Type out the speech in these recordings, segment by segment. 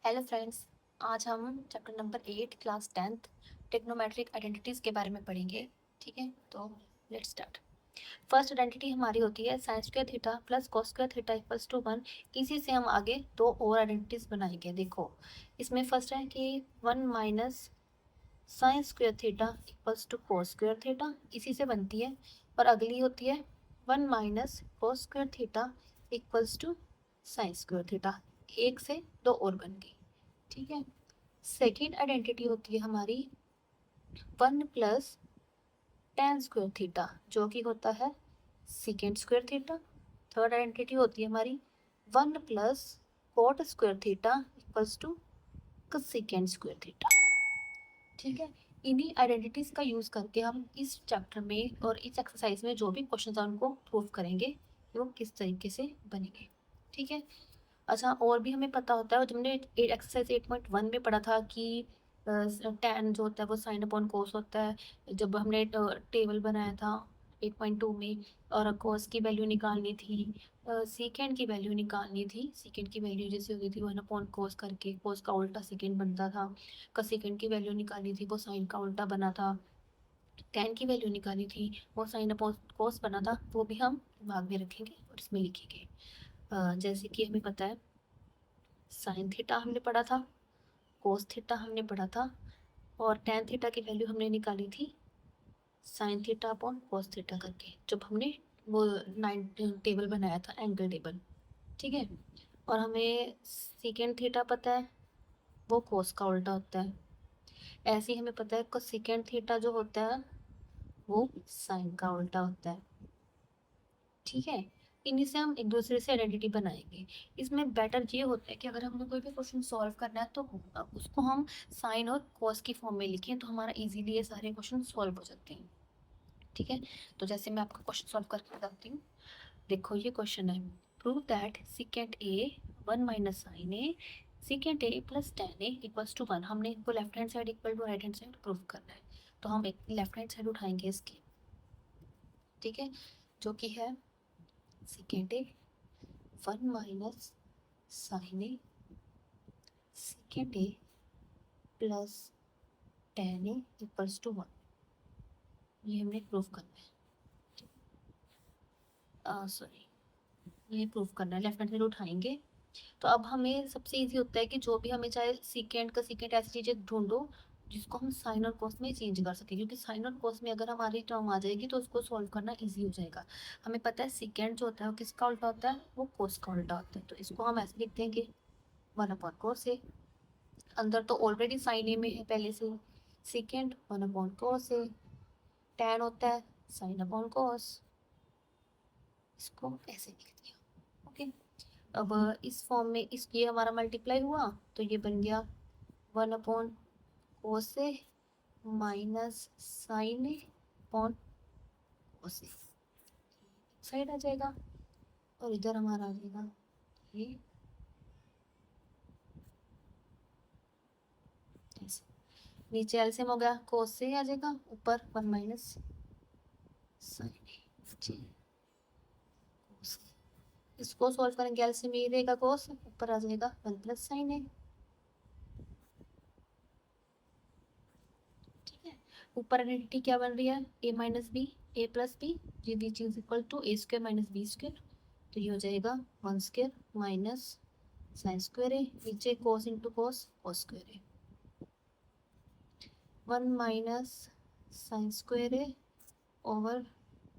Hello friends. आज हम chapter number 8 class 10th trigonometric identities के बारे में पढ़ेंगे। ठीक है, तो लेट्स स्टार्ट। फर्स्ट आइडेंटिटी हमारी होती है sine square theta plus cos square theta equals to 1। इसी से हम आगे दो और आइडेंटिटीज़ बनाएंगे। देखो, इसमें फर्स्ट है कि 1 minus sine square theta equals to cos square theta, इसी से बनती है। और अगली होती है 1 minus cos square theta equals to sine square theta. एक से दो और बन गई। ठीक है। सेकेंड आइडेंटिटी होती है हमारी 1 प्लस टेन स्क्वायर थीटा, जो कि होता है second square theta. Third identity होती है हमारी 1 plus cot square theta equals to second square theta. ठीक है। इन्हीं आइडेंटिटीज का यूज करके हम इस चैप्टर में और इस एक्सरसाइज में जो भी क्वेश्चन है उनको प्रूव करेंगे कि वो किस तरीके से बनेंगे। ठीक है। अच्छा, और भी हमें पता होता है, जब हमने एक्सरसाइज 8.1 में पढ़ा था कि टैन जो होता है वो साइन अपॉन कोस होता है। जब हमने टेबल बनाया था 8.2 में, और कोस की वैल्यू निकालनी थी, सीकेंड की वैल्यू निकालनी थी। सीकेंड की वैल्यू जैसे होती थी 1 अपॉन कोस करके, कोस का उल्टा सेकेंड बनता था। का सेकेंड की वैल्यू निकालनी थी, वो साइन का उल्टा बना था। टैन की वैल्यू निकालनी थी, वो साइन अपॉन कोस बना था। वो भी हम दिमाग में रखेंगे और इसमें लिखेंगे। जैसे कि हमें पता है साइन थीटा हमने पढ़ा था, कोस थीटा हमने पढ़ा था, और टेन थीटा की वैल्यू हमने निकाली थी sine theta upon cos theta करके, जब हमने वो नाइन टेबल बनाया था, एंगल टेबल। ठीक है। और हमें सेकेंड थीटा पता है, वो कोस का उल्टा होता है। ऐसे ही हमें पता है को सेकेंड थीटा जो होता है वो साइन का उल्टा होता है। ठीक है। इन्हीं से हम एक दूसरे से आइडेंटिटी बनाएंगे। इसमें बेटर ये होता है कि अगर हमें कोई भी क्वेश्चन सॉल्व करना है तो उसको हम साइन और कॉस की फॉर्म में लिखें, तो हमारा इजीली ये सारे क्वेश्चन सॉल्व हो जाते हैं। ठीक है। तो जैसे मैं आपका क्वेश्चन सॉल्व करके बताती हूँ। देखो, ये क्वेश्चन है, prove that secant A 1 minus sine A secant A plus tan A equals to 1। हमने इनको left hand side equal to right hand side prove करना है। तो हम एक लेफ्ट हैंड साइड उठाएंगे इसकी। ठीक है। जो कि है secant A 1 minus sine A second A plus tan A equals to 1। ये हमने प्रूव करना है। सॉरी, ये प्रूव करना है, लेफ्ट हैंड साइड उठाएंगे। तो अब हमें सबसे इजी होता है कि जो भी हमें चाहे सीकेंड का सीकेंड ऐसी चीज़ें ढूंढो जिसको हम साइन और कोस में चेंज कर सकें, क्योंकि साइन और कोस में अगर हमारी टर्म आ जाएगी तो उसको सॉल्व करना इजी हो जाएगा। हमें पता है सीकेंड जो होता है वो किसका उल्टा होता है, वो कोस का उल्टा होता है। तो इसको हम ऐसे लिख देंगे 1/cos ए। अंदर तो ऑलरेडी साइन ए में है पहले से। सेकेंड 1/cos ए, टैन होता है sin/cos। इसको ऐसे लिख दिया। ओके। अब इस फॉर्म में इस ये हमारा मल्टीप्लाई हुआ तो ये बन गया 1/cos ए माइनस साइन ए अपॉन कोस ए। साइड आ जाएगा और इधर हमारा आ जाएगा ये ऐसे। नीचे एलसीएम हो गया, कोस से आ जाएगा, ऊपर 1 माइनस साइन ए। इसको सॉल्व करेंगे, एलसीएम ये रहेगा कोस, ऊपर आ जाएगा 1 प्लस साइन ए। ठीक है। ऊपर आइडेंटिटी क्या बन रही है, A minus B A plus B, जी which is equal to A square minus B square. तो ये हो जाएगा 1 square minus sine square A, नीचे cos into cos cos square A. 1 minus sine square A over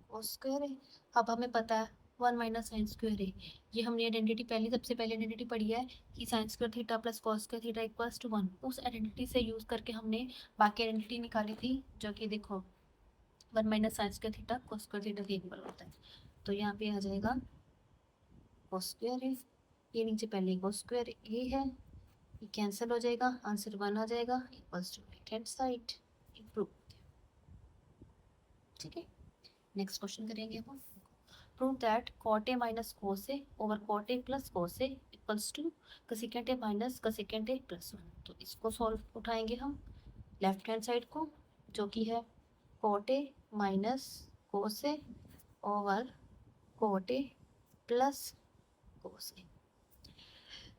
cos square A. अब हमें पता है 1 माइनस साइन स्क्वायर ए, ये हमने आइडेंटिटी पहली सबसे पहले आइडेंटिटी पढ़ी है कि sine square theta plus cos square theta equals to 1। उस आइडेंटिटी से यूज करके हमने बाकी आइडेंटिटी निकाली थी, जो कि देखो 1 minus sine square theta cos square theta के इक्वल होता है। तो यहाँ पे आ जाएगा कॉस स्क्वायर ए, ये नीचे पहले कॉस स्क्वायर ए है, ये कैंसिल हो जाएगा, आंसर 1 आ जाएगा equals to right hand side. Improve. ठीक है। नेक्स्ट क्वेश्चन करेंगे हम। Prove that cot A minus cos A over cot A plus cos A equals to cosecant A minus cosecant A plus 1। तो इसको सॉल्व उठाएंगे हम लेफ्ट हैंड साइड को, जो कि है cot A minus cos A over cot A plus cos A.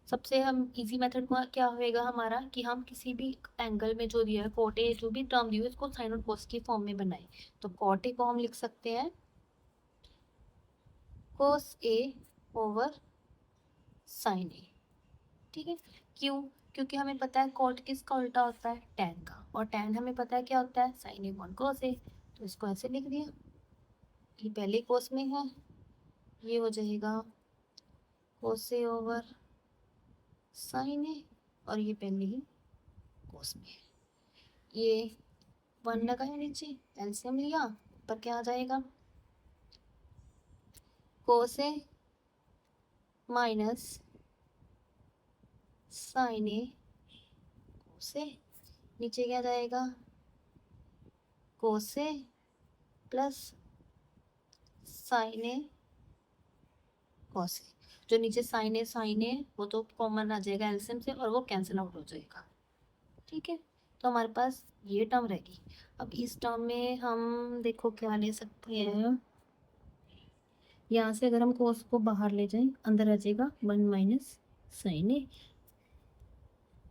सबसे हम इजी मेथड क्या होएगा हमारा कि हम किसी भी एंगल में जो दिया है कॉट ए, जो भी टर्म दी है उसको साइन और कोस की फॉर्म में बनाए। तो कॉट ए को हम लिख सकते हैं कोस ए ओवर साइन ए। ठीक है, क्यों? क्योंकि हमें पता है कॉट किसका उल्टा होता है, टैन का, और टैन हमें पता है क्या होता है, साइन ए अपॉन कोस ए। तो इसको ऐसे लिख दिया, ये पहले कोस में है, ये हो जाएगा कोस ए ओवर साइन ए, और ये पहले ही कोस में है। ये 1 लगाया नीचे, एलसीएम लिया, ऊपर क्या आ जाएगा, कोस ए माइनस साइन ए कोस ए, नीचे क्या जाएगा, कोस ए plus sine A cos A. जो नीचे साइन ए वो तो कॉमन आ जाएगा एलसीएम से, और वो कैंसिल आउट हो जाएगा। ठीक है, तो हमारे पास ये टर्म रहेगी। अब इस टर्म में हम देखो क्या ले सकते हैं, यहाँ से अगर हम कोस को बाहर ले जाएं, अंदर आ जाएगा 1 माइनस साइन ए।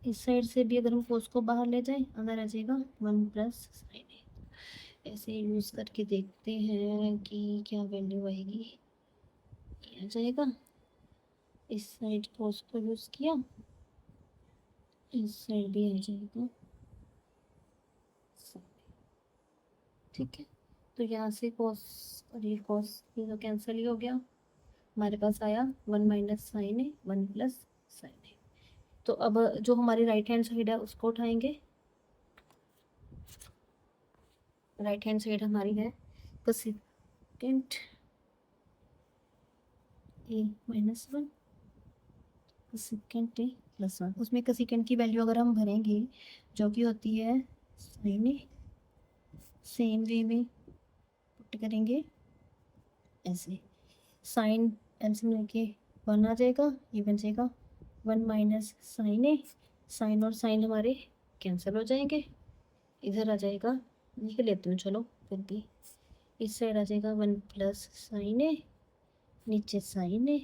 इस साइड से भी अगर हम कोस को बाहर ले जाएं, अंदर आ जाएगा 1 प्लस साइन ए। ऐसे यूज़ करके देखते हैं कि क्या वैल्यू आएगी। ये आ जाएगा, इस साइड कोस को यूज़ किया, इस साइड भी आ जाएगा। ठीक है, तो यहाँ से कॉस और ये कॉस ये तो कैंसिल ही हो गया, हमारे पास आया 1 माइनस साइन है 1 प्लस साइन है। तो अब जो हमारी राइट हैंड साइड है उसको उठाएंगे। राइट हैंड साइड हमारी है कोसेकेंट ए माइनस 1 कोसेकेंट ए प्लस 1। उसमें कोसेकेंट की वैल्यू अगर हम भरेंगे जो कि होती है साइन ए, सेम वे में पुट करेंगे ऐसे, साइन एलसीएम लेके 1 आ जाएगा, ये बन जाएगा 1 माइनस साइन ए, साइन और साइन हमारे कैंसिल हो जाएंगे, इधर आ जाएगा, लिख लेती हूँ चलो फिर भी, इस साइड आ जाएगा 1 प्लस साइन ए, नीचे साइन ए।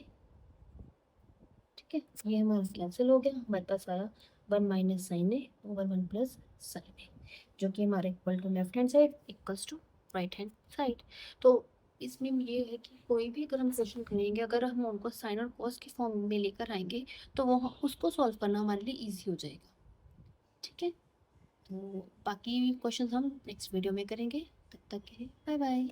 ठीक है, ये हमारा कैंसिल हो गया, हमारे पास आया 1 minus sine A over 1 plus sine A, जो कि हमारे equal to left hand side equals to right hand side. तो इसमें ये है कि कोई भी अगर हम क्वेश्चन करेंगे, अगर हम उनको साइन और कॉस की फॉर्म में लेकर आएंगे तो वो उसको सॉल्व करना हमारे लिए ईजी हो जाएगा। ठीक है, तो बाकी क्वेश्चन हम नेक्स्ट वीडियो में करेंगे, तब तक के लिए बाय बाय।